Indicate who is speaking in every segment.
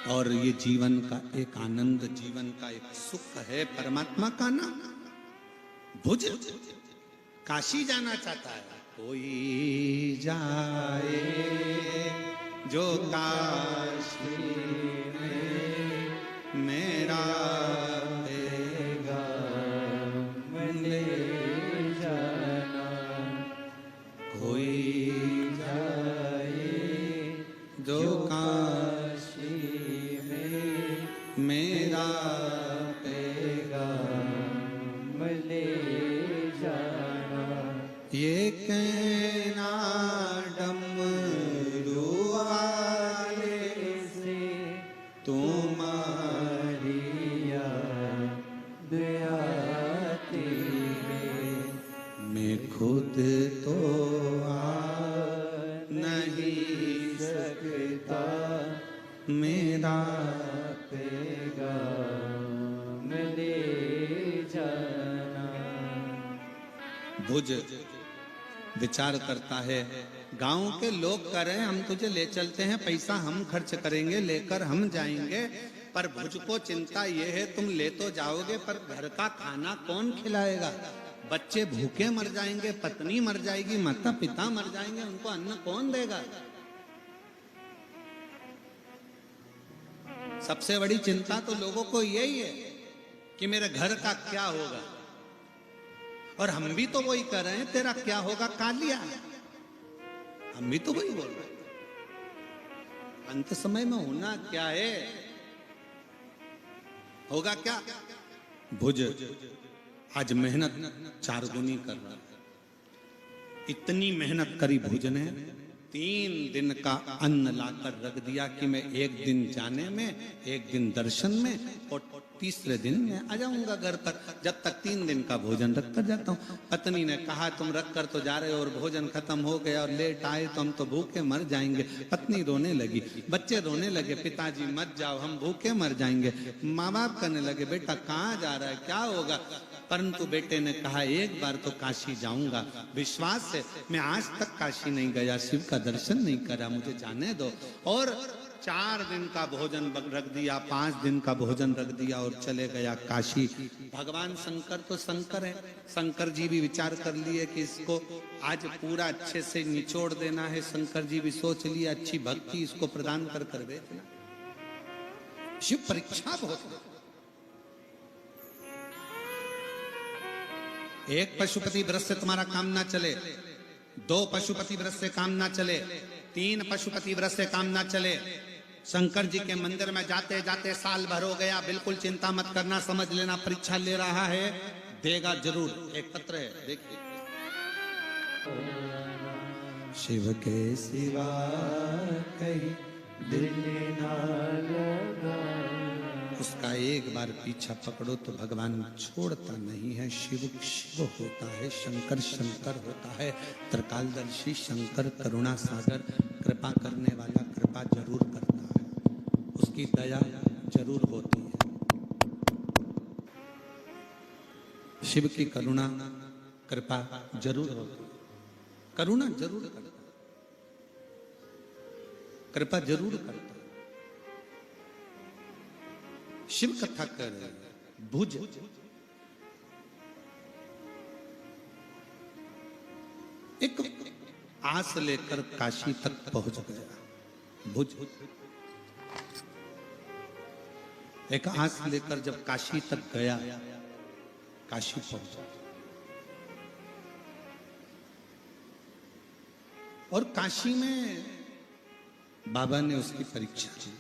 Speaker 1: और ये जीवन का एक आनंद, जीवन का एक सुख है, परमात्मा का नाम। भुज काशी जाना चाहता है, कोई जाए जो काशी में मेरा ले जाना, कोई जाए जो काशी में मेरा पैगाम ले जाना। ये कहना डमरू वाले से तुम्हारी याद आती है, मैं खुद तो आ नहीं सकता, मेरा पैगाम ले जाना। भुज विचार करता है, गांव के लोग कह रहे हैं हम तुझे ले चलते हैं, पैसा हम खर्च करेंगे, लेकर हम जाएंगे, पर भुज को चिंता ये है तुम ले तो जाओगे पर घर का खाना कौन खिलाएगा? बच्चे भूखे मर जाएंगे, पत्नी मर जाएगी, माता पिता मर जाएंगे, उनको अन्न कौन देगा? सबसे बड़ी चिंता तो लोगों को यही है कि मेरे घर का क्या होगा। और हम भी तो वही कर रहे हैं, तेरा क्या होगा कालिया, हम भी तो वही बोल रहे हैं। अंत समय में होना क्या है, होगा क्या? भुज आज मेहनत 4 गुनी कर रहा है। इतनी मेहनत करी भुज ने, 3 दिन का अन्न लाकर रख दिया कि मैं 1 दिन जाने में, 1 दिन दर्शन में और तीसरे दिन मैं आ जाऊंगा घर पर, जब तक 3 दिन का भोजन रख कर जाता हूँ। पत्नी ने कहा तुम रख कर तो जा रहे हो और भोजन खत्म हो गया और लेट आए तो हम तो भूखे मर जाएंगे। पत्नी रोने लगी, बच्चे रोने लगे, पिताजी मत जाओ हम भूखे मर जाएंगे। माँ बाप कहने लगे बेटा कहाँ जा रहा है, क्या होगा? परंतु बेटे ने कहा एक बार तो काशी जाऊंगा, विश्वास है, मैं आज तक काशी नहीं गया, शिव का दर्शन नहीं करा, मुझे जाने दो। और 4 दिन का भोजन रख दिया, 5 दिन का भोजन रख दिया और चले गया काशी। भगवान शंकर तो शंकर है, शंकर जी भी विचार कर लिए कि इसको आज पूरा अच्छे से निचोड़ देना है। शंकर जी भी सोच लिए अच्छी भक्ति इसको प्रदान कर कर भेजना। शिव परीक्षा बहुत है। एक पशुपति व्रत से तुम्हारा काम ना चले, 2 पशुपति व्रत से काम ना चले, 3 पशुपति व्रत से काम ना चले। शंकर जी के मंदिर में जाते जाते साल भर हो गया, बिल्कुल चिंता मत करना, समझ लेना परीक्षा ले रहा है, देगा जरूर। एक पत्र है देखिए, शिव के सिवा कहीं दिल ना लगा, उसका एक बार पीछा पकड़ो तो भगवान छोड़ता नहीं है। शिव शिव होता है, शंकर शंकर होता है, त्रिकालदर्शी शंकर करुणा सागर, कृपा करने वाला कृपा जरूर करता है, उसकी दया जरूर होती है। शिव की करुणा कृपा जरूर होती है, करुणा जरूर करता है, कृपा जरूर करता है। शिव कथा कर भुज एक आस लेकर काशी तक पहुंच गया। भुज एक आस लेकर जब काशी तक गया, काशी पहुंचा और काशी में बाबा ने उसकी परीक्षा ली।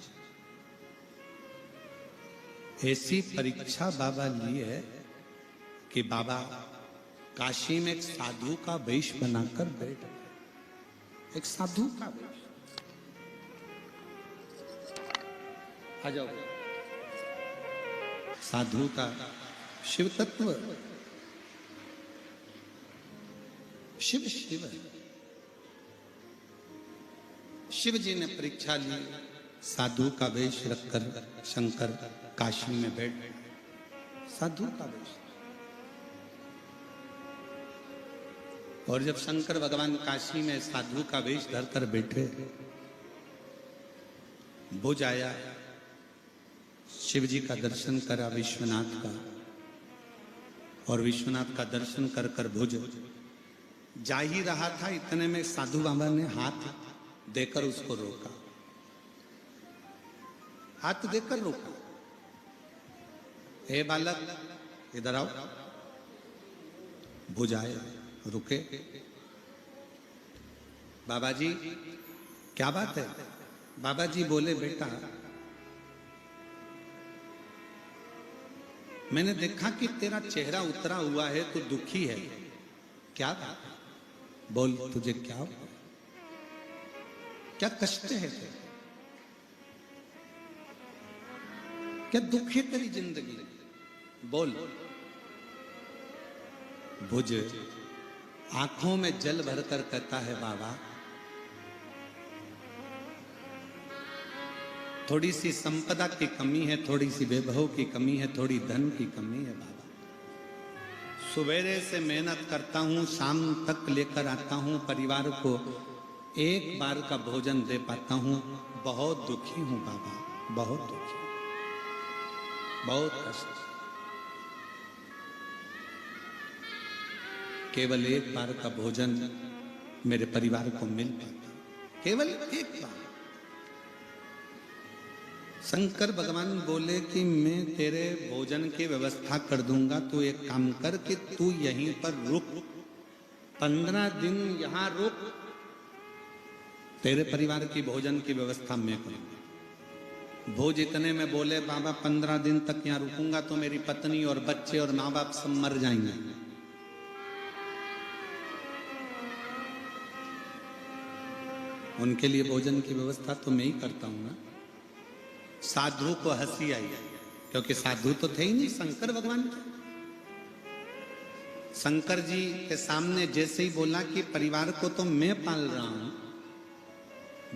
Speaker 1: ऐसी परीक्षा बाबा ली है कि बाबा काशी में एक साधु का वेश बनाकर बैठ गए। एक साधु का वेश, आ जाओ। साधु का शिव तत्व, शिव शिव है। शिव जी ने परीक्षा ली, साधु का वेश रखकर शंकर काशी में बैठ, साधु का वेश। और जब शंकर भगवान काशी में साधु का वेश धरकर बैठे, भुज आया, शिव जी का दर्शन करा विश्वनाथ का, और विश्वनाथ का दर्शन कर कर भुज जा ही रहा था, इतने में साधु बाबा ने हाथ देकर उसको रोका, हाथ देकर रोका। हे बालक इधर आओ। भुज आए, रुके। बाबा जी क्या बात है? बाबा जी बोले, बेटा मैंने देखा कि तेरा चेहरा उतरा हुआ है, तू दुखी है, क्या बात? बोल, तुझे क्या हुआ? क्या कष्ट है तेरे? क्या दुख है तेरी जिंदगी? बोल। भुज आंखों में जल भरकर कहता है, बाबा थोड़ी सी संपदा की कमी है, थोड़ी सी वैभव की कमी है, थोड़ी धन की कमी है बाबा। सुबेरे से मेहनत करता हूं, शाम तक लेकर आता हूं, परिवार को एक बार का भोजन दे पाता हूं। बहुत दुखी हूं बाबा, बहुत दुखी, बहुत कष्ट। केवल एक बार का भोजन मेरे परिवार को मिल पाता, केवल एक बार। शंकर भगवान बोले कि मैं तेरे भोजन की व्यवस्था कर दूंगा, तू एक काम कर कि तू यहीं पर रुक, 15 दिन यहां रुक, तेरे परिवार की भोजन की व्यवस्था मैं करूंगा। भोज इतने में बोले, बाबा 15 दिन तक यहां रुकूंगा तो मेरी पत्नी और बच्चे और माँ बाप सब मर जाएंगे। उनके लिए भोजन की व्यवस्था तो मैं ही करता हूं ना। साधु को हंसी आई, क्योंकि साधु तो थे ही नहीं शंकर भगवान के। शंकर जी के सामने जैसे ही बोला कि परिवार को तो मैं पाल रहा हूं,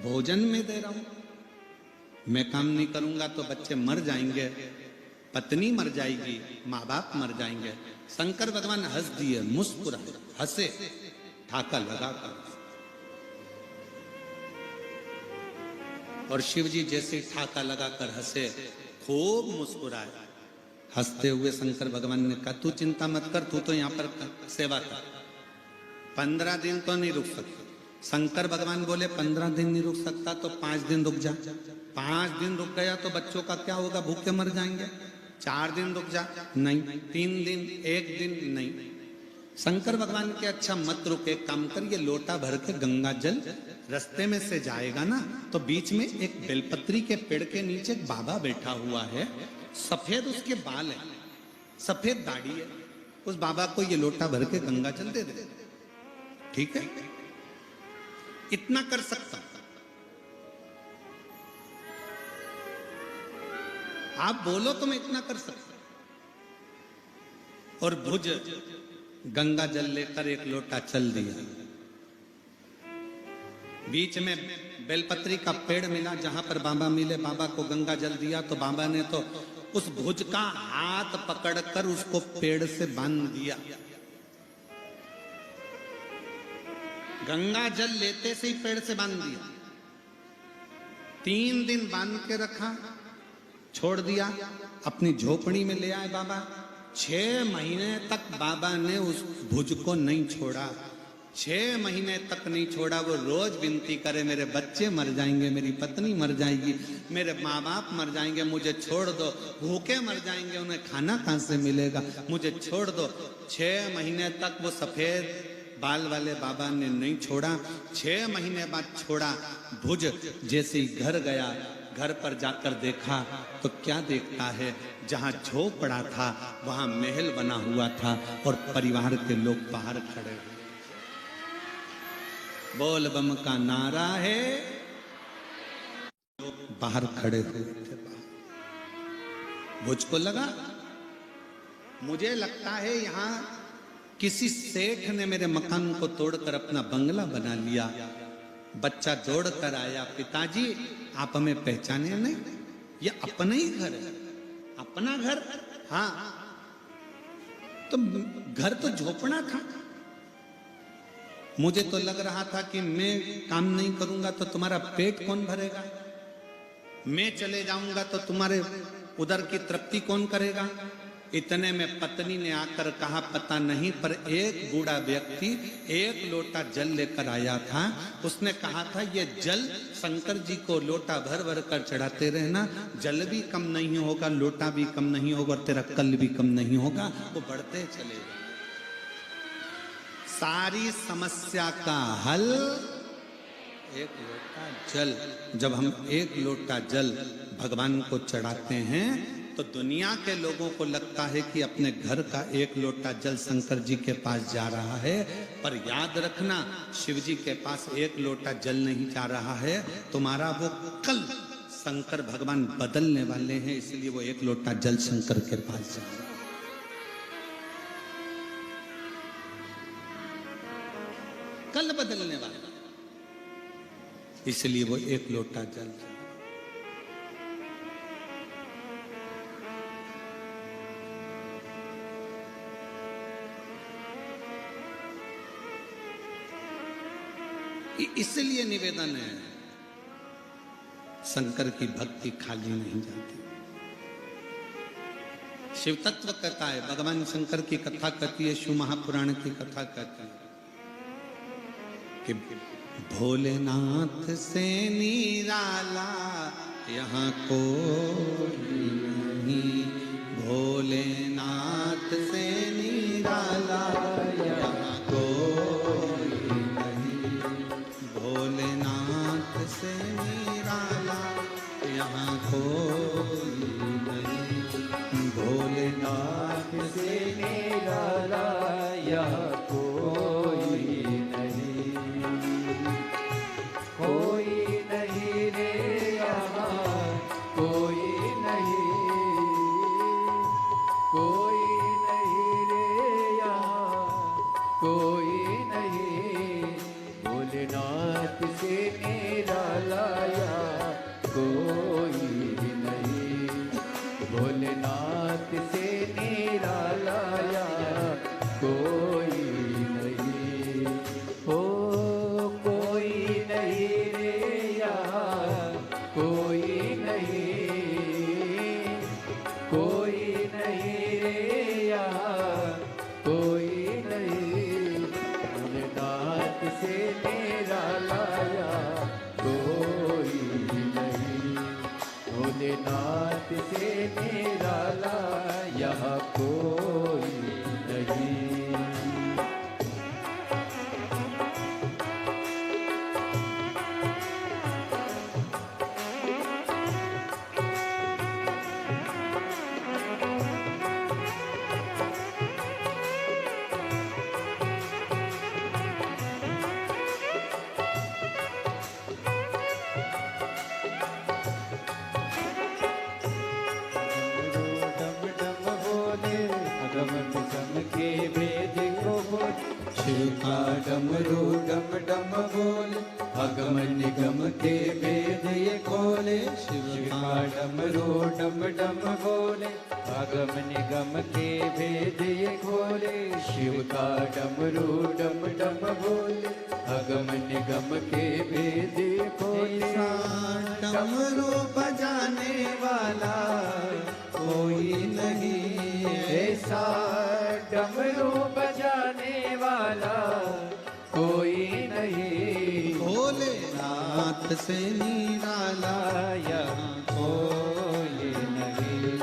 Speaker 1: भोजन में दे रहा हूं, मैं काम नहीं करूंगा तो बच्चे मर जाएंगे, पत्नी मर जाएगी, माँ बाप मर जाएंगे। शंकर भगवान हंस दिए, मुस्कुराए, हंसे, ठाका लगाकर। और शिव जी जैसे ठाका लगाकर हंसे, खूब मुस्कुराए। हंसते हुए शंकर भगवान ने कहा, तू चिंता मत कर, तू तो यहाँ पर सेवा कर, 15 दिन तो नहीं रुक सकता। शंकर भगवान बोले 15 दिन नहीं रुक सकता तो 5 दिन रुक जा। 5 दिन रुक गया तो बच्चों का क्या होगा, भूखे मर जाएंगे। 4 दिन रुक जा, नहीं। 3 दिन, 1 दिन, नहीं। शंकर भगवान के अच्छा मत रुक, एक काम कर, ये लोटा भर के गंगा जल रास्ते में से जाएगा ना, तो बीच में एक बेलपत्री के पेड़ के नीचे एक बाबा बैठा हुआ है, सफेद उसके बाल है, सफेद दाढ़ी है, उस बाबा को ये लोटा भर के गंगा जल दे दे, ठीक है? इतना कर सकता, आप बोलो तो मैं इतना कर सकता। और भुज गंगा जल लेकर एक लोटा चल दिया। बीच में बेलपत्री का पेड़ मिला, जहां पर बाबा मिले, बाबा को गंगा जल दिया तो बाबा ने तो उस भुज का हाथ पकड़कर उसको पेड़ से बांध दिया। गंगा जल लेते से ही पेड़ से बांध दिया। 3 दिन बांध के रखा, छोड़ दिया, अपनी झोपड़ी में ले आए बाबा। 6 महीने तक बाबा ने उस भुज को नहीं छोड़ा, 6 महीने तक नहीं छोड़ा। वो रोज विनती करे, मेरे बच्चे मर जाएंगे, मेरी पत्नी मर जाएगी, मेरे माँ बाप मर जाएंगे, मुझे छोड़ दो, भूखे मर जाएंगे, उन्हें खाना कहाँ से मिलेगा, मुझे छोड़ दो। 6 महीने तक वो सफेद बाल वाले बाबा ने नहीं छोड़ा। 6 महीने बाद छोड़ा। भुज जैसे ही घर गया, घर पर जाकर देखा तो क्या देखता है, जहां झोपड़ा था वहां महल बना हुआ था और परिवार के लोग बाहर खड़े हुए। बोल बम का नारा है, बाहर खड़े हुए थे। भुज को लगा, मुझे लगता है यहां किसी सेठ ने मेरे मकान को तोड़कर अपना बंगला बना लिया। बच्चा दौड़ कर आया, पिताजी आप हमें पहचाने नहीं, ये अपना ही घर है। अपना घर? हाँ। तो घर तो झोपड़ा था। मुझे तो लग रहा था कि मैं काम नहीं करूंगा तो तुम्हारा पेट कौन भरेगा, मैं चले जाऊंगा तो तुम्हारे उधर की तृप्ति कौन करेगा? इतने में पत्नी ने आकर कहा, पता नहीं, पर एक बूढ़ा व्यक्ति एक लोटा जल लेकर आया था। उसने कहा था, ये जल शंकर जी को लोटा भर भर कर चढ़ाते रहना, जल भी कम नहीं होगा, लोटा भी कम नहीं होगा, तेरा कल भी कम नहीं होगा, वो बढ़ते चलेगा। सारी समस्या का हल एक लोटा जल। जब हम एक लोटा जल भगवान को चढ़ाते हैं तो दुनिया के लोगों को लगता है कि अपने घर का एक लोटा जल शंकर जी के पास जा रहा है, पर याद रखना, शिव जी के पास एक लोटा जल नहीं जा रहा है, तुम्हारा वो कल शंकर भगवान बदलने वाले हैं, इसलिए वो एक लोटा जल शंकर के पास जा रहा है। कल बदलने वाला, इसलिए वो एक लोटा जल। इसलिए निवेदन है, शंकर की भक्ति खाली नहीं जाती। शिव तत्व कहता है, भगवान शंकर की कथा कहती है, शिव महापुराण की कथा कहती है कि भोलेनाथ से निराला यहाँ कोई नहीं, भोलेनाथ से निराला यहाँ कोई नहीं, भोलेनाथ से निराला यहाँ कोई नहीं, भोलेनाथ से निराला यहाँ कोई नहीं,
Speaker 2: कोई नहीं रे यहाँ कोई नहीं, कोई नहीं रे यहाँ कोई नहीं, भोलेनाथ से निराला यहाँ कोई नहीं, भोलेनाथ से निराला यहाँ कोई नहीं, ओ कोई नहीं रे यहाँ कोई नहीं, कोई नहीं रे यहाँ कोई नहीं, भोलेनाथ से निराला यहाँ कोई नहीं, भोलेनाथ से निराला यहाँ कोई नहीं।
Speaker 3: शिव का डमरू डम डम बोल, अगम निगम के वेद ये खोले, शिव का डमरू डम डम बोले, अगम निगम के वेद ये खोले, शिव का डमरू डम डम बोले, अगम निगम के वेद ये खोले,
Speaker 1: डमरू बजाने वाला कोई नहीं,
Speaker 2: ऐसा डमरू बजाने वाला कोई नहीं,
Speaker 1: भोलेनाथ से निराला यहाँ
Speaker 2: कोई नहीं,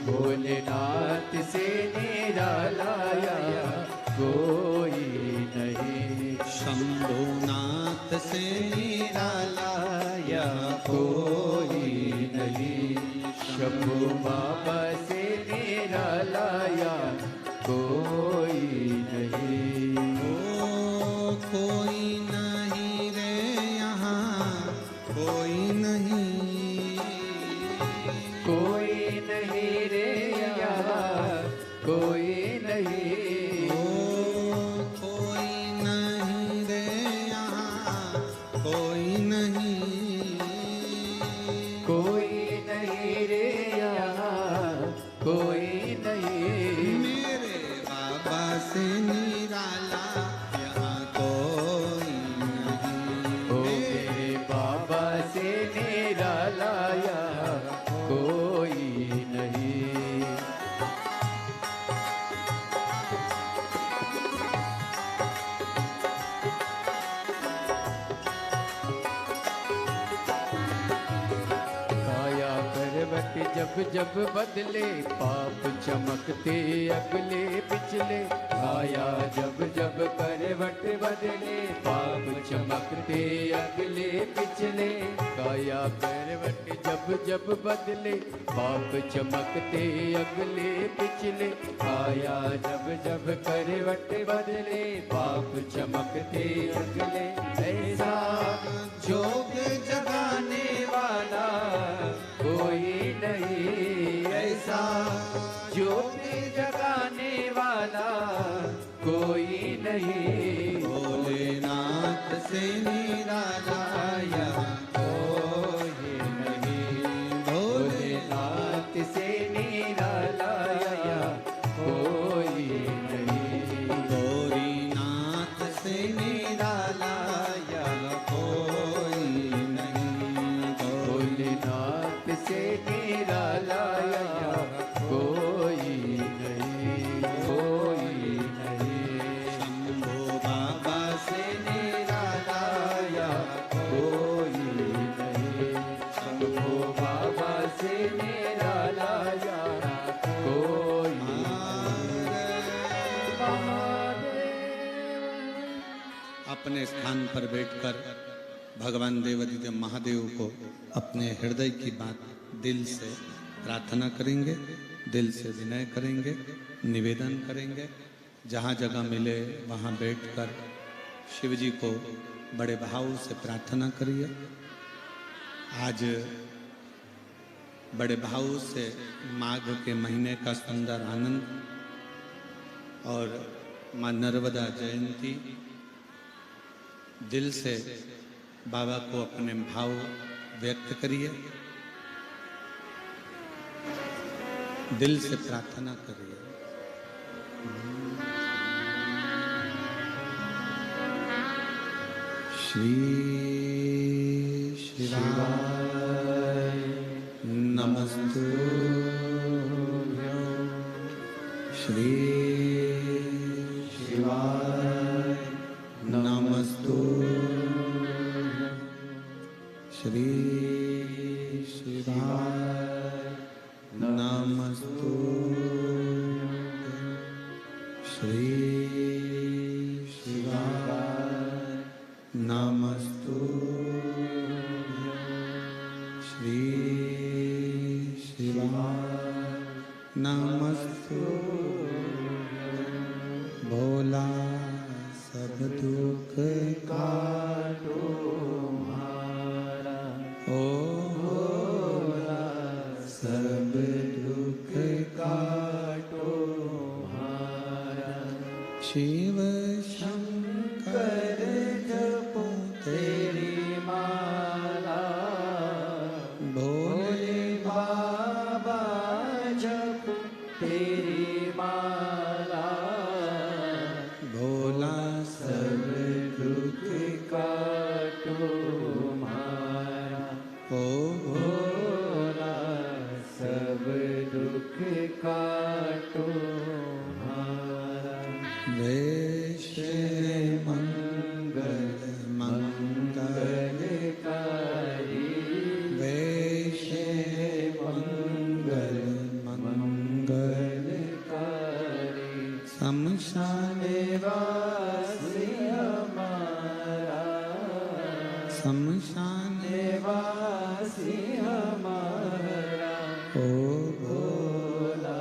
Speaker 2: भोलेनाथ से निराला यहाँ कोई नहीं,
Speaker 1: शंभुनाथ से निराला यहाँ
Speaker 2: कोई नहीं, शंभु बाबा से निराला यहाँ कोई नहीं,
Speaker 1: ओ कोई नहीं रे यहाँ कोई नहीं,
Speaker 2: कोई नहीं रे यहाँ कोई नहीं,
Speaker 1: ओ कोई नहीं रे यहाँ कोई नहीं,
Speaker 2: कोई नहीं रे यहाँ कोई नहीं,
Speaker 1: मेरे बाबा से निराला यहाँ कोई नहीं,
Speaker 2: ओ मेरे बाबा से निराला यहाँ कोई जब जब बदले पाप चमकते अगले पिछले काया जब जब करवट बदले पाप चमकते अगले पिछले काया करवट जब जब बदले पाप चमकते अगले पिछले काया जब जब करवट बदले पाप चमकते अगले ऐसा जोग जगाने वाला कोई नहीं ऐसा ज्योति जगाने वाला कोई नहीं
Speaker 1: भोलेनाथ से निराला
Speaker 2: कोई नहीं भोलेनाथ से निराला कोई नहीं
Speaker 1: गौरीनाथ से निराला कोई नहीं
Speaker 2: भोलेनाथ से निराला कोई नहीं कोई नहीं
Speaker 1: शंभो बाबा
Speaker 2: से निराला कोई नहीं शंभो बाबा से निराला कोई
Speaker 1: अपने स्थान पर बैठकर भगवान देवादिदेव महादेव को अपने हृदय की बात दिल से प्रार्थना करेंगे, दिल से विनय करेंगे, निवेदन करेंगे। जहाँ जगह मिले वहाँ बैठकर शिव जी को बड़े भाव से प्रार्थना करिए। आज बड़े भाव से माघ के महीने का सुंदर आनंद और माँ नर्मदा जयंती, दिल से बाबा को अपने भाव व्यक्त करिए, दिल से प्रार्थना करिए। श्री शिवाय नमस्तुभ्यं। श्री शिवाय नमस्तुभ्यं। श्री शिवाय नमस्तुभ्यं। श्री शिवाय नमस्तुभ्यं। श्री शिवाय नमस्तुभ्यं। भोला सब दुख काटो ओ भोला सब दुख काटो शिव शंकर जपो तेरी माला भोले बाबा जपो तेरी माला भोला सब दुख काटो ओ भोला सब दुख काटो वैश्य मंगल मंगलकारी वैश्य मंगल मंगलकारी शमशान वासी हमारा शमशान वासी हमारा ओ भोला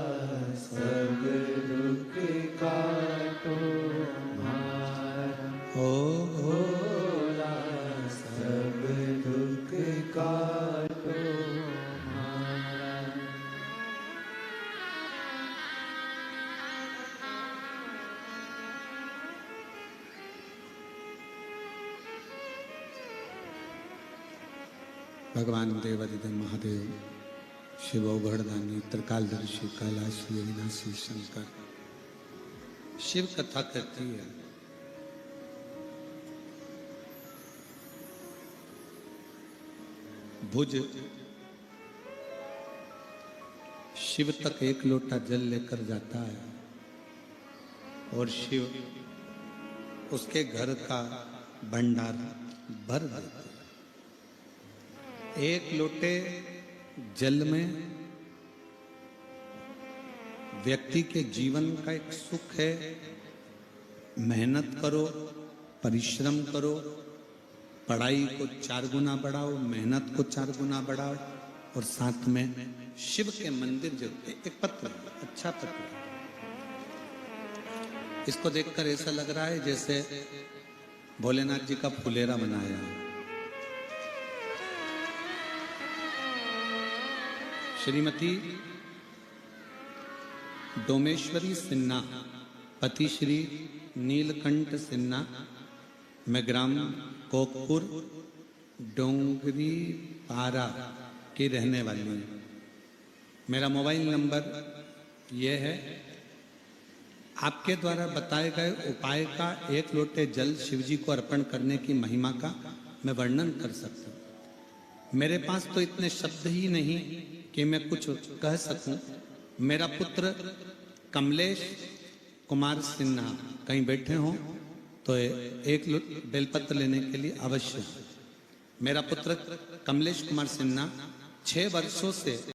Speaker 1: सब दुख काटो ओ भोला सब दुख काटो भगवान देवादिदेव महादेव शिव औघड़दानी त्रिकालदर्शी कैलाशी अविनाशी शंकर शिव कथा कहती है भुज शिव तक एक लोटा जल लेकर जाता है और शिव उसके घर का भंडारा भर देते हैं। एक लोटे जल में व्यक्ति के जीवन का एक सुख है। मेहनत करो, परिश्रम करो, पढ़ाई को 4 गुना बढ़ाओ, मेहनत को 4 गुना बढ़ाओ, और साथ में शिव के मंदिर जो एक पत्र, अच्छा पत्र, इसको देखकर ऐसा लग रहा है जैसे भोलेनाथ जी का फुलेरा बनाया। श्रीमती डोमेश्वरी सिन्हा, पति श्री नीलकंठ सिन्हा, मैं ग्राम कोकपुर डोंगरी पारा की रहने वाली हूँ। मेरा मोबाइल नंबर यह है। आपके द्वारा बताए गए उपाय का 1 लोटे जल शिव जी को अर्पण करने की महिमा का मैं वर्णन कर सकता हूँ। मेरे पास तो इतने शब्द ही नहीं कि मैं कुछ कह सकूं। मेरा पुत्र कमलेश कुमार सिन्हा कहीं बैठे हों तो 1 बेलपत्र लेने के लिए अवश्य। मेरा पुत्र कमलेश कुमार सिन्हा 6 वर्षों से